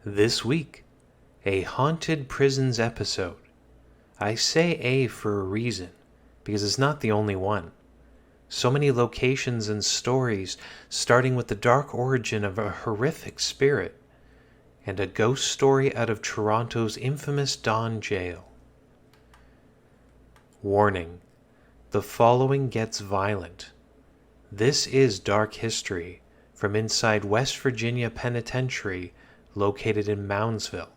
This week, a haunted prisons episode. I say a for a reason, because it's not the only one. So many locations and stories, starting with the dark origin of a horrific spirit, and a ghost story out of Toronto's infamous Don Jail. Warning: the following gets violent. This is dark history from inside West Virginia Penitentiary, located in Moundsville,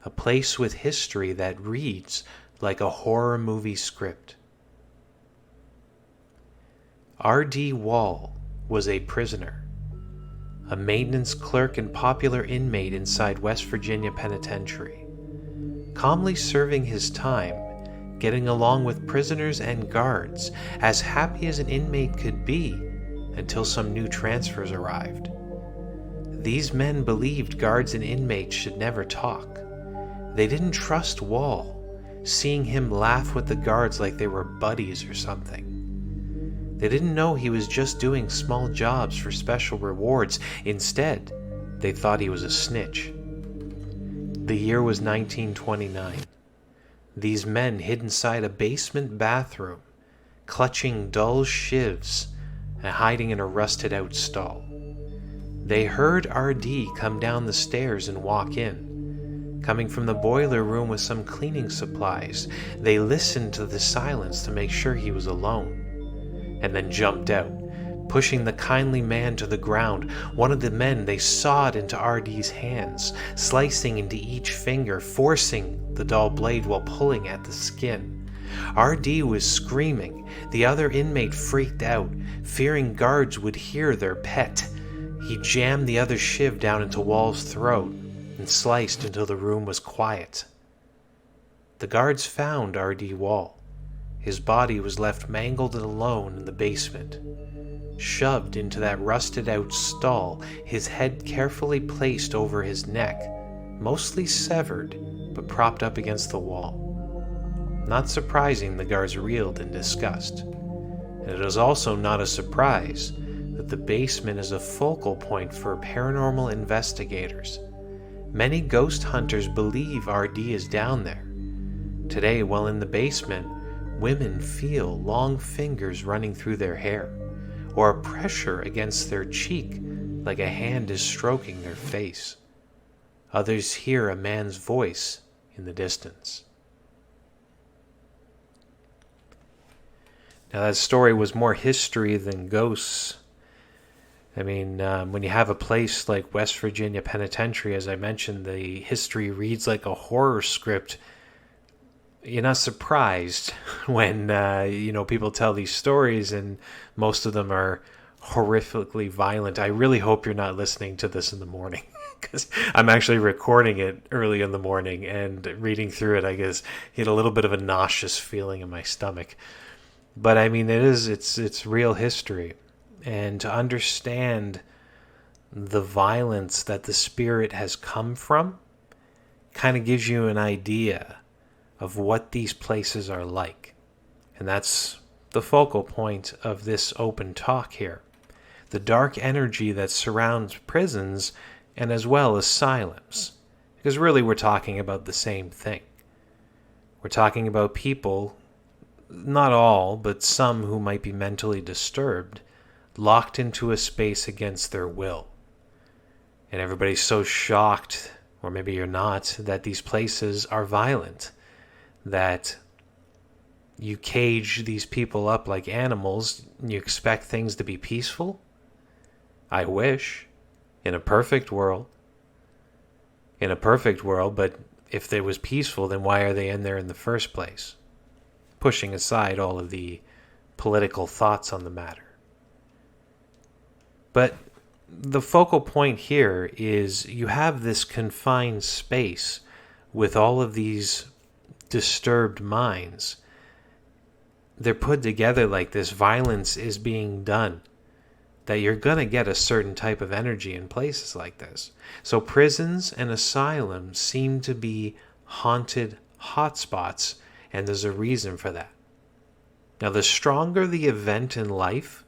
a place with history that reads like a horror movie script. R.D. Wall was a prisoner, a maintenance clerk and popular inmate inside West Virginia Penitentiary, calmly serving his time, getting along with prisoners and guards, as happy as an inmate could be until some new transfers arrived. These men believed guards and inmates should never talk. They didn't trust Wall, seeing him laugh with the guards like they were buddies or something. They didn't know he was just doing small jobs for special rewards. Instead, they thought he was a snitch. The year was 1929. These men hid inside a basement bathroom, clutching dull shivs and hiding in a rusted-out stall. They heard R.D. come down the stairs and walk in, coming from the boiler room with some cleaning supplies. They listened to the silence to make sure he was alone, and then jumped out, pushing the kindly man to the ground. One of the men, they sawed into R.D.'s hands, slicing into each finger, forcing the dull blade while pulling at the skin. R.D. was screaming. The other inmate freaked out, fearing guards would hear their pet. He jammed the other shiv down into Wall's throat and sliced until the room was quiet. The guards found R.D. Wall. His body was left mangled and alone in the basement, shoved into that rusted-out stall, his head carefully placed over his neck, mostly severed, but propped up against the wall. Not surprising, the guards reeled in disgust. And it is also not a surprise that the basement is a focal point for paranormal investigators. Many ghost hunters believe R.D. is down there. Today, while in the basement, women feel long fingers running through their hair, or a pressure against their cheek like a hand is stroking their face. Others hear a man's voice in the distance. Now, that story was more history than ghosts. I mean, when you have a place like West Virginia Penitentiary, as I mentioned, the history reads like a horror script. You're not surprised when, people tell these stories, and most of them are horrifically violent. I really hope you're not listening to this in the morning, because I'm actually recording it early in the morning, and reading through it, I guess, get a little bit of a nauseous feeling in my stomach. But I mean, it's real history. And to understand the violence that the spirit has come from kind of gives you an idea of what these places are like. And that's the focal point of this open talk here. The dark energy that surrounds prisons and as well as asylums. Because really we're talking about the same thing. We're talking about people, not all, but some who might be mentally disturbed, locked into a space against their will. And everybody's so shocked, or maybe you're not, that these places are violent, that you cage these people up like animals and you expect things to be peaceful? I wish. In a perfect world. But if it was peaceful, then why are they in there in the first place? Pushing aside all of the political thoughts on the matter. But the focal point here is you have this confined space with all of these disturbed minds. They're put together like this. Violence is being done. That you're going to get a certain type of energy in places like this. So prisons and asylums seem to be haunted hotspots, and there's a reason for that. Now, the stronger the event in life,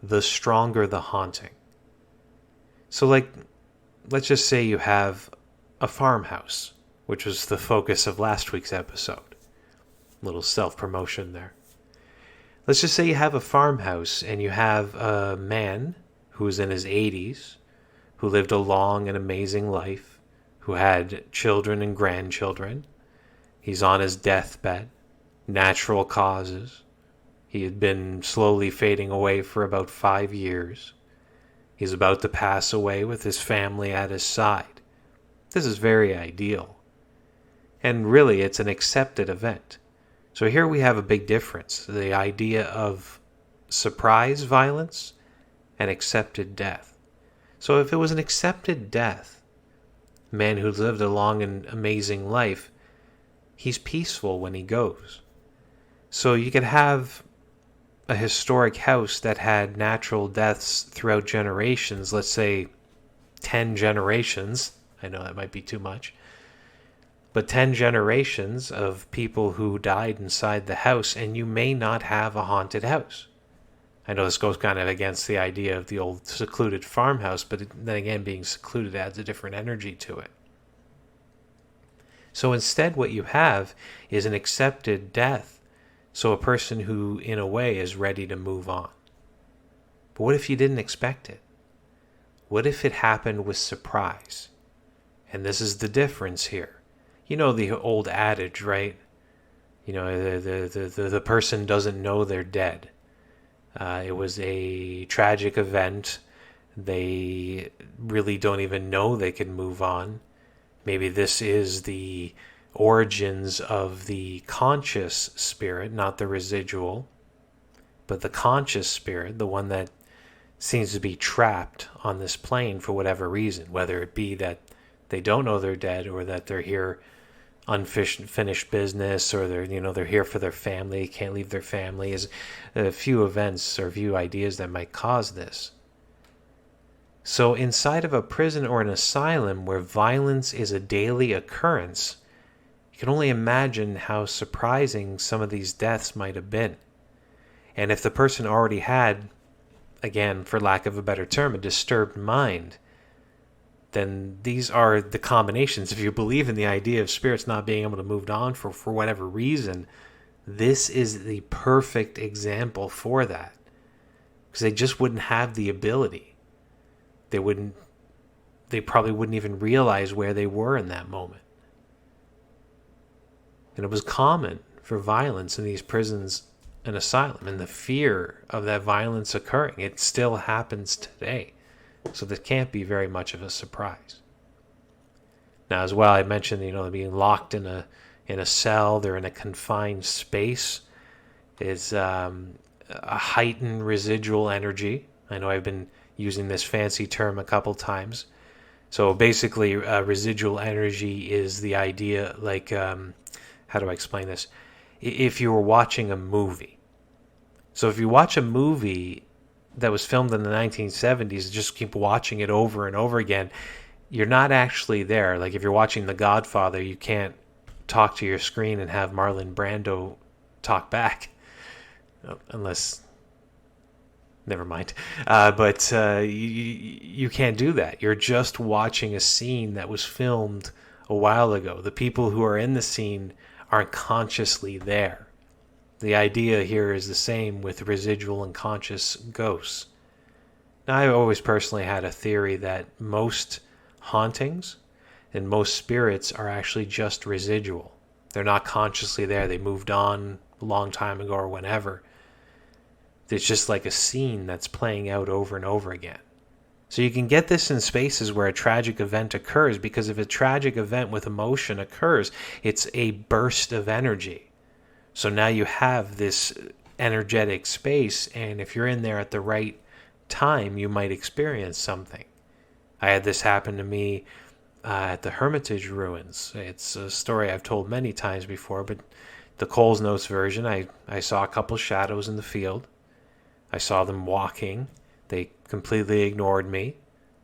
the stronger the haunting. So, like, let's just say you have a farmhouse, which was the focus of last week's episode. Little self-promotion there. Let's just say you have a farmhouse and you have a man who's in his 80s, who lived a long and amazing life, who had children and grandchildren. He's on his deathbed, natural causes. He had been slowly fading away for about 5 years. He's about to pass away with his family at his side. This is very ideal. And really, it's an accepted event. So here we have a big difference. The idea of surprise violence and accepted death. So if it was an accepted death, a man who lived a long and amazing life, he's peaceful when he goes. So you could have a historic house that had natural deaths throughout generations, let's say 10 generations. I know that might be too much. But 10 generations of people who died inside the house, and you may not have a haunted house. I know this goes kind of against the idea of the old secluded farmhouse, but then again, being secluded adds a different energy to it. So instead, what you have is an accepted death. So a person who, in a way, is ready to move on. But what if you didn't expect it? What if it happened with surprise? And this is the difference here. You know the old adage, right? You know, the person doesn't know they're dead. It was a tragic event. They really don't even know they can move on. Maybe this is the origins of the conscious spirit, not the residual, but the conscious spirit, the one that seems to be trapped on this plane for whatever reason, whether it be that they don't know they're dead or that they're here unfinished business, or they're here for their family, can't leave their family. Is a few events or a few ideas that might cause this. So inside of a prison or an asylum where violence is a daily occurrence, you can only imagine how surprising some of these deaths might have been. And if the person already had, again, for lack of a better term, a disturbed mind, then these are the combinations. If you believe in the idea of spirits not being able to move on for whatever reason, this is the perfect example for that. Because they just wouldn't have the ability. They probably wouldn't even realize where they were in that moment. And it was common for violence in these prisons and asylum, and the fear of that violence occurring. It still happens today. So this can't be very much of a surprise. Now, as well, I mentioned, being locked in a cell, they're in a confined space, is a heightened residual energy. I know I've been using this fancy term a couple times. So basically, residual energy is the idea, like, how do I explain this? If you were watching a movie. So if you watch a movie that was filmed in the 1970s, just keep watching it over and over again, you're not actually there. Like if you're watching The Godfather, you can't talk to your screen and have Marlon Brando talk back. Unless, never mind. But you can't do that. You're just watching a scene that was filmed a while ago. The people who are in the scene aren't consciously there. The idea here is the same with residual and conscious ghosts. Now, I've always personally had a theory that most hauntings and most spirits are actually just residual. They're not consciously there. They moved on a long time ago or whenever. It's just like a scene that's playing out over and over again. So you can get this in spaces where a tragic event occurs, because if a tragic event with emotion occurs, it's a burst of energy. So now you have this energetic space, and if you're in there at the right time, you might experience something. I had this happen to me at the Hermitage ruins. It's a story I've told many times before, but the Coles Notes version, I saw a couple shadows in the field. I saw them walking. They completely ignored me.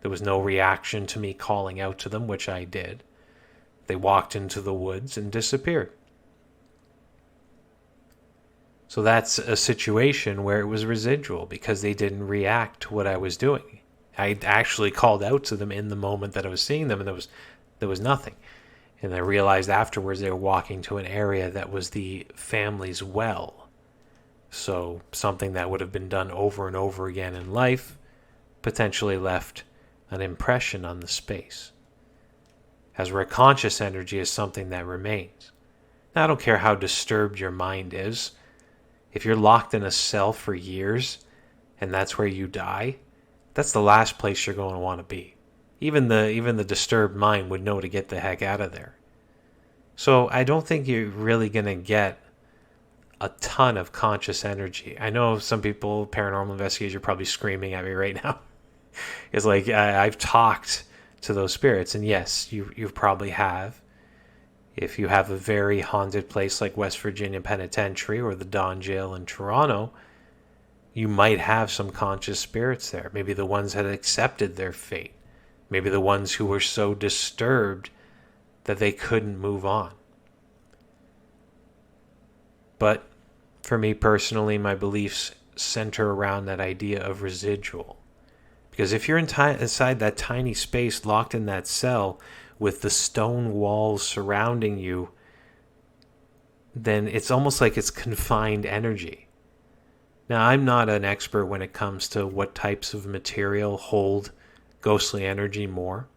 There was no reaction to me calling out to them, which I did. They walked into the woods and disappeared. So that's a situation where it was residual, because they didn't react to what I was doing. I actually called out to them in the moment that I was seeing them, and there was nothing. And I realized afterwards they were walking to an area that was the family's well. So something that would have been done over and over again in life potentially left an impression on the space. As where conscious energy is something that remains. Now, I don't care how disturbed your mind is. If you're locked in a cell for years and that's where you die, that's the last place you're going to want to be. Even the disturbed mind would know to get the heck out of there. So I don't think you're really going to get a ton of conscious energy. I know some people, paranormal investigators, are probably screaming at me right now. It's like I've talked to those spirits, and yes, you probably have. If you have a very haunted place like West Virginia Penitentiary or the Don Jail in Toronto, you might have some conscious spirits there. Maybe the ones that accepted their fate. Maybe the ones who were so disturbed that they couldn't move on. But for me personally, my beliefs center around that idea of residual. Because if you're inside that tiny space, locked in that cell, with the stone walls surrounding you, then it's almost like it's confined energy. Now, I'm not an expert when it comes to what types of material hold ghostly energy more.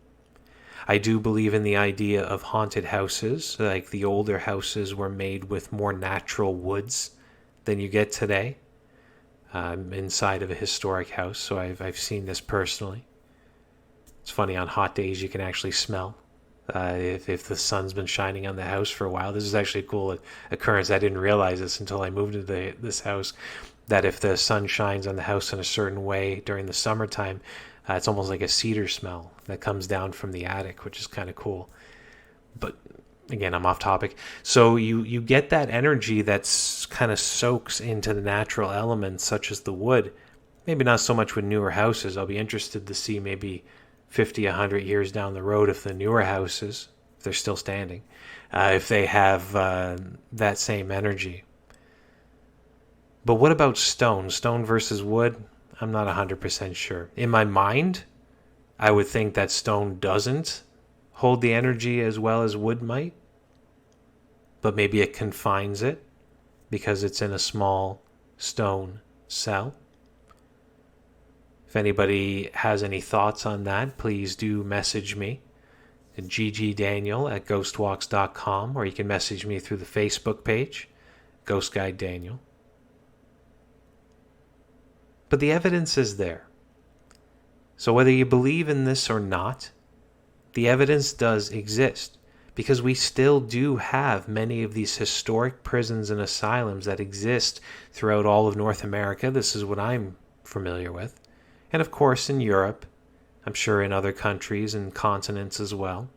I do believe in the idea of haunted houses, like the older houses were made with more natural woods than you get today. I'm inside of a historic house, so I've seen this personally. It's funny, on hot days you can actually smell if the sun's been shining on the house for a while. This is actually a cool occurrence. I didn't realize this until I moved into this house, that if the sun shines on the house in a certain way during the summertime, it's almost like a cedar smell that comes down from the attic, which is kind of cool. But again, I'm off topic. So you get that energy that's kind of soaks into the natural elements, such as the wood. Maybe not so much with newer houses. I'll be interested to see maybe 50, 100 years down the road if the newer houses, if they're still standing, if they have that same energy. But what about stone? Stone versus wood? I'm not 100% sure. In my mind, I would think that stone doesn't hold the energy as well as wood might. But maybe it confines it because it's in a small stone cell. If anybody has any thoughts on that, please do message me at ggdaniel@ghostwalks.com, or you can message me through the Facebook page, Ghost Guide Daniel. But the evidence is there. So whether you believe in this or not, the evidence does exist, because we still do have many of these historic prisons and asylums that exist throughout all of North America. This is what I'm familiar with. And of course in Europe, I'm sure in other countries and continents as well.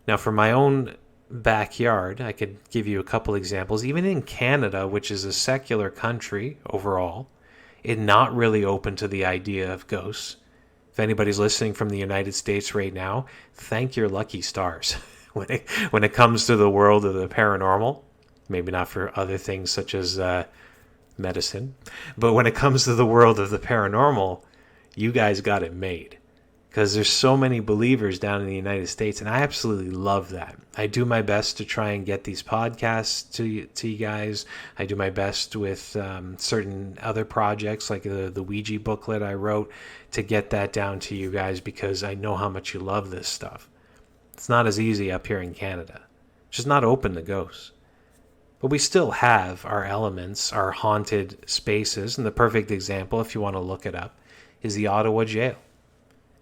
Now for my own backyard, I could give you a couple examples. Even in Canada, which is a secular country overall, it's not really open to the idea of ghosts. If anybody's listening from the United States right now, thank your lucky stars. When it comes to the world of the paranormal, maybe not for other things such as medicine, but when it comes to the world of the paranormal, you guys got it made. Because there's so many believers down in the United States, and I absolutely love that. I do my best to try and get these podcasts to you guys. I do my best with certain other projects, like the Ouija booklet I wrote, to get that down to you guys, because I know how much you love this stuff. It's not as easy up here in Canada. It's just not open to ghosts. But we still have our elements, our haunted spaces, and the perfect example, if you want to look it up, is the Ottawa jail.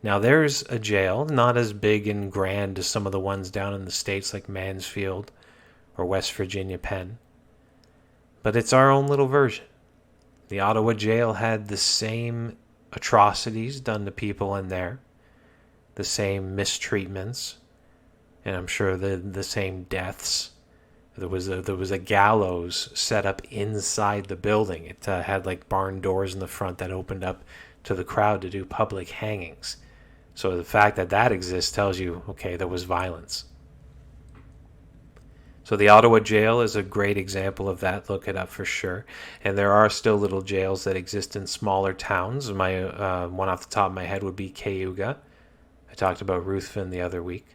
Now there's a jail, not as big and grand as some of the ones down in the States like Mansfield or West Virginia Penn, but it's our own little version. The Ottawa jail had the same atrocities done to people in there, the same mistreatments, and I'm sure the same deaths. There was a gallows set up inside the building. It had like barn doors in the front that opened up to the crowd to do public hangings. So the fact that exists tells you, okay, there was violence. So the Ottawa jail is a great example of that. Look it up for sure. And there are still little jails that exist in smaller towns. My one off the top of my head would be Cayuga. I talked about Ruthven the other week.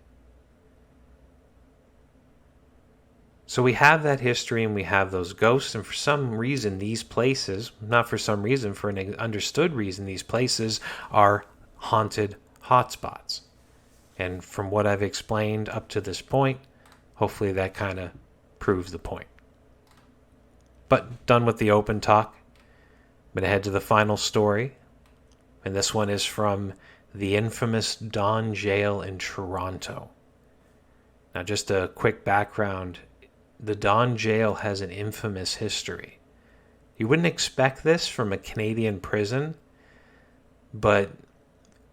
So we have that history and we have those ghosts, and for some reason these places, not for some reason, for an understood reason, these places are haunted hotspots. And from what I've explained up to this point, hopefully that kind of proves the point. But done with the open talk. I'm going to head to the final story, and this one is from the infamous Don Jail in Toronto. Now, just a quick background. The Don Jail has an infamous history. You wouldn't expect this from a Canadian prison, but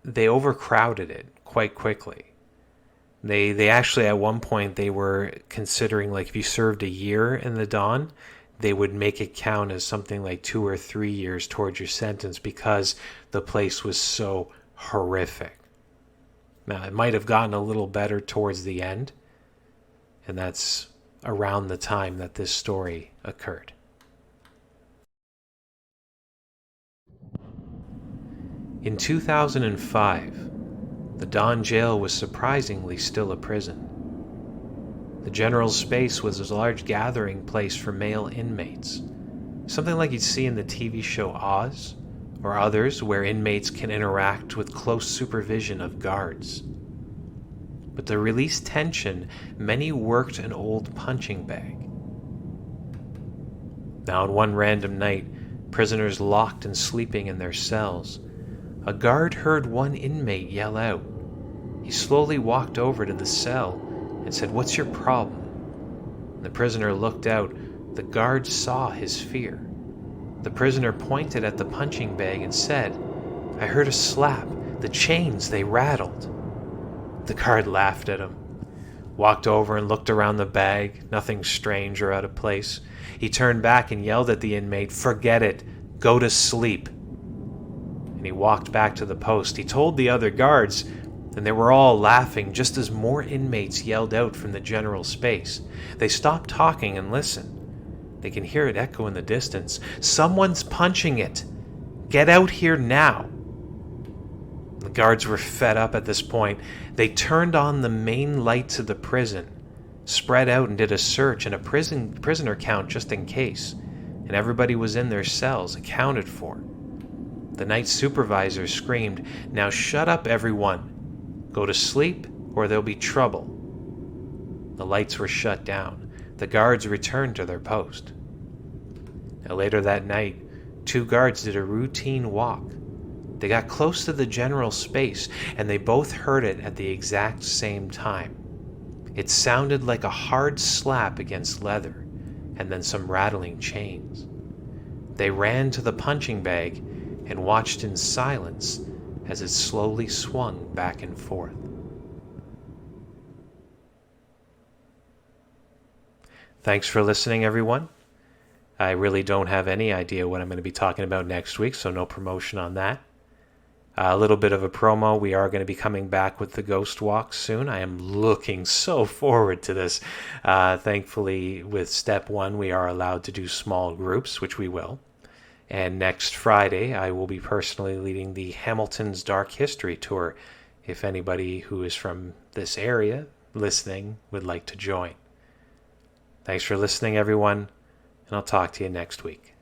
they overcrowded it quite quickly. They actually, at one point, they were considering, like, if you served a year in the Don, they would make it count as something like 2 or 3 years towards your sentence because the place was so horrific. Now, it might have gotten a little better towards the end, and that's around the time that this story occurred. In 2005, the Don Jail was surprisingly still a prison. The general space was a large gathering place for male inmates, something like you'd see in the TV show Oz, or others where inmates can interact with close supervision of guards. But to release tension, many worked an old punching bag. Now, on one random night, prisoners locked and sleeping in their cells, a guard heard one inmate yell out. He slowly walked over to the cell and said, "What's your problem?" When the prisoner looked out, the guard saw his fear. The prisoner pointed at the punching bag and said, "I heard a slap. The chains, they rattled." The guard laughed at him, walked over and looked around the bag, nothing strange or out of place. He turned back and yelled at the inmate, "Forget it, go to sleep." And he walked back to the post. He told the other guards, and they were all laughing just as more inmates yelled out from the general space. They stopped talking and listened. They can hear it echo in the distance. "Someone's punching it. Get out here now." The guards were fed up at this point. They turned on the main lights of the prison, spread out and did a search and a prisoner count just in case, and everybody was in their cells, accounted for. The night supervisor screamed, "Now shut up, everyone. Go to sleep or there'll be trouble." The lights were shut down. The guards returned to their post. Now, later that night, 2 guards did a routine walk. They got close to the general space, and they both heard it at the exact same time. It sounded like a hard slap against leather, and then some rattling chains. They ran to the punching bag and watched in silence as it slowly swung back and forth. Thanks for listening, everyone. I really don't have any idea what I'm going to be talking about next week, so no promotion on that. A little bit of a promo. We are going to be coming back with the Ghost Walk soon. I am looking so forward to this. Thankfully, with Step 1, we are allowed to do small groups, which we will. And next Friday, I will be personally leading the Hamilton's Dark History Tour, if anybody who is from this area listening would like to join. Thanks for listening, everyone, and I'll talk to you next week.